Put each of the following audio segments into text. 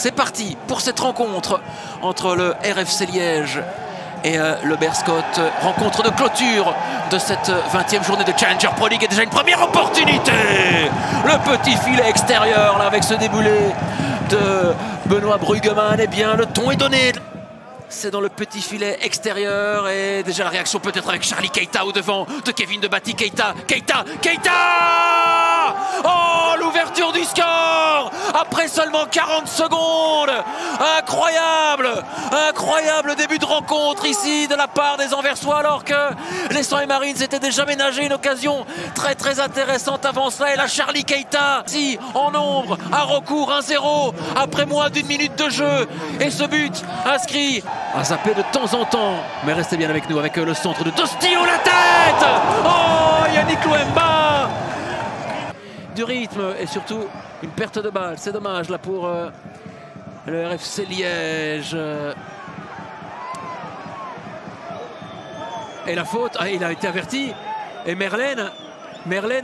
C'est parti pour cette rencontre entre le RFC Liège et le Berscott. Rencontre de clôture de cette 20e journée de Challenger Pro League. Et déjà une première opportunité. Le petit filet extérieur là, avec ce déboulé de Benoît Bruggemann. Eh bien, le ton est donné. C'est dans le petit filet extérieur et déjà la réaction peut-être avec Charlie Keita au devant de Kevin de Batty. Keita. Oh, l'ouverture du score après seulement 40 secondes. Incroyable début de rencontre ici de la part des Anversois, alors que les Saint-Marines s'étaient déjà ménagé une occasion très intéressante avant cela. Et là, Charlie Keita, si en ombre, à recours 1-0 après moins d'une minute de jeu. Et ce but inscrit à zapper de temps en temps, mais restez bien avec nous avec le centre de Dostio, la tête. Oh, Yannick Louemba. Du rythme et surtout une perte de balle, c'est dommage là pour le RFC Liège. Et la faute, il a été averti. Et Merlène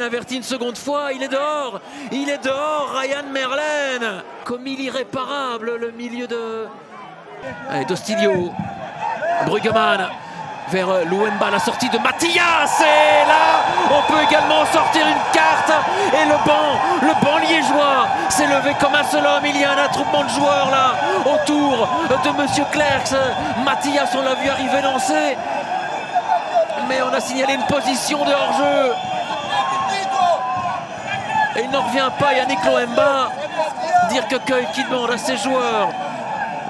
averti une seconde fois, il est dehors, Ryan Merlène. Comme il irréparable, le milieu de Dostilio, Bruggemann vers Louemba, la sortie de Mathias, et là on peut également sortir une carte. Et le banc liégeois s'est levé comme un seul homme. Il y a un attroupement de joueurs là autour de Monsieur Clercs. Mathias, on l'a vu arriver lancer, mais on a signalé une position de hors-jeu et il n'en revient pas. Yannick Louemba dire que qui demande à ses joueurs,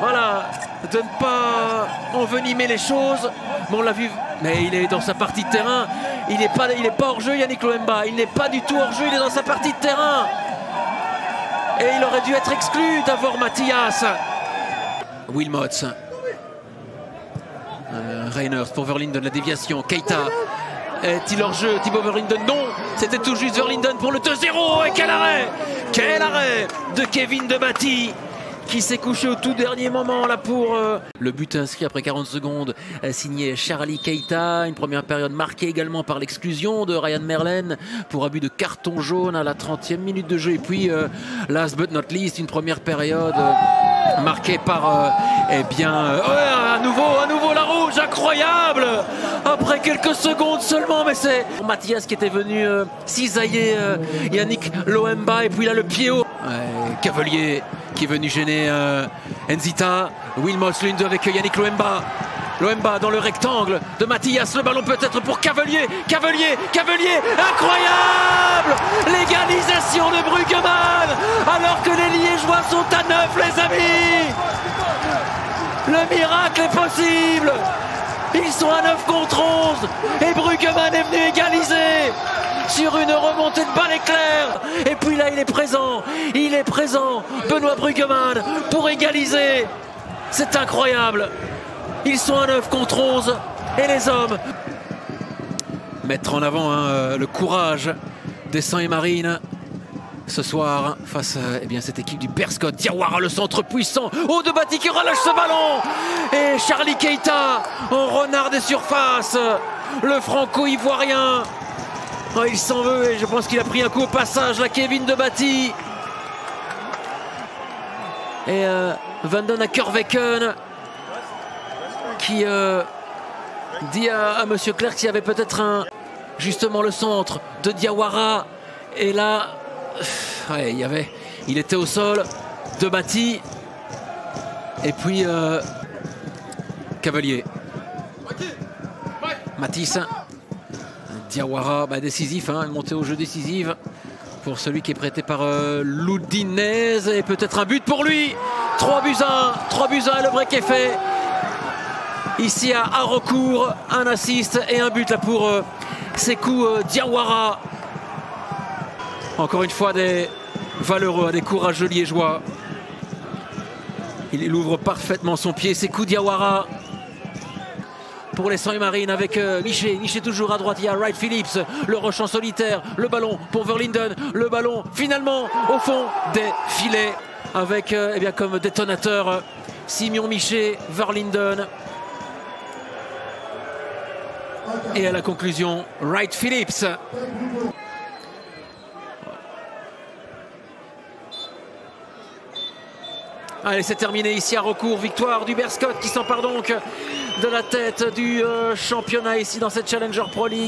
voilà, de ne pas envenimer les choses. Mais on l'a vu, mais il est dans sa partie de terrain. Il n'est pas hors jeu, Yannick Louemba. Il n'est pas du tout hors jeu, il est dans sa partie de terrain. Et il aurait dû être exclu d'avoir Mathias. Wilmots. Reiners pour Verlinden, la déviation. Keita. Est-il hors jeu? Thibaut Verlinden, non. C'était tout juste Verlinden pour le 2-0. Et quel arrêt de Kevin de Batty, qui s'est couché au tout dernier moment là pour le but inscrit après 40 secondes, signé Charlie Keita. Une première période marquée également par l'exclusion de Ryan Merlène pour abus de carton jaune à la 30e minute de jeu. Et puis last but not least, une première période marquée par à nouveau la rouge, incroyable après quelques secondes seulement. Mais c'est Mathias qui était venu cisailler Yannick Louemba, et puis là le pied haut. Cavalier qui est venu gêner Nzita. Wilmots, l'une deux avec Yannick Louemba. Louemba dans le rectangle de Mathias. Le ballon peut-être pour Cavalier. Incroyable l'égalisation de Bruggemann alors que les Liégeois sont à 9, les amis. Le miracle est possible. Ils sont à 9 contre 11 et Bruggemann est venu égaliser sur une remontée de balle éclair. Et puis là il est présent Benoît Bruggemann pour égaliser. C'est incroyable. Ils sont à 9 contre 11 et les hommes mettre en avant le courage des Saint-Marines ce soir face à cette équipe du Berscott. Diawara, le centre puissant. Oh, de Batty qui relâche ce ballon. Et Charlie Keita en renard des surfaces. Le franco-ivoirien. Oh, il s'en veut et je pense qu'il a pris un coup au passage. Là, Kevin de Batty. Et Van den Akerveken qui dit à Monsieur Clerc qu'il y avait peut-être justement le centre de Diawara. Et là, il était au sol de Batty. Et puis Cavalier. Matisse. Diawara, décisif, une montée au jeu décisive pour celui qui est prêté par l'Udinese. Et peut-être un but pour lui. 3 buts à 1, le break est fait. Ici à Haraucourt, un assist et un but là pour Sékou Diawara. Encore une fois des valeureux, des courageux liégeois. Il ouvre parfaitement son pied, Sékou Diawara. Pour les Saint-Marines avec Miché toujours à droite, il y a Wright Phillips, le rush en solitaire, le ballon pour Verlinden, le ballon finalement au fond des filets avec comme détonateur Simeon Miché, Verlinden. Et à la conclusion, Wright Phillips. Allez, c'est terminé ici à Raucourt. Victoire du Berscott qui s'empare donc de la tête du championnat ici dans cette Challenger Pro League.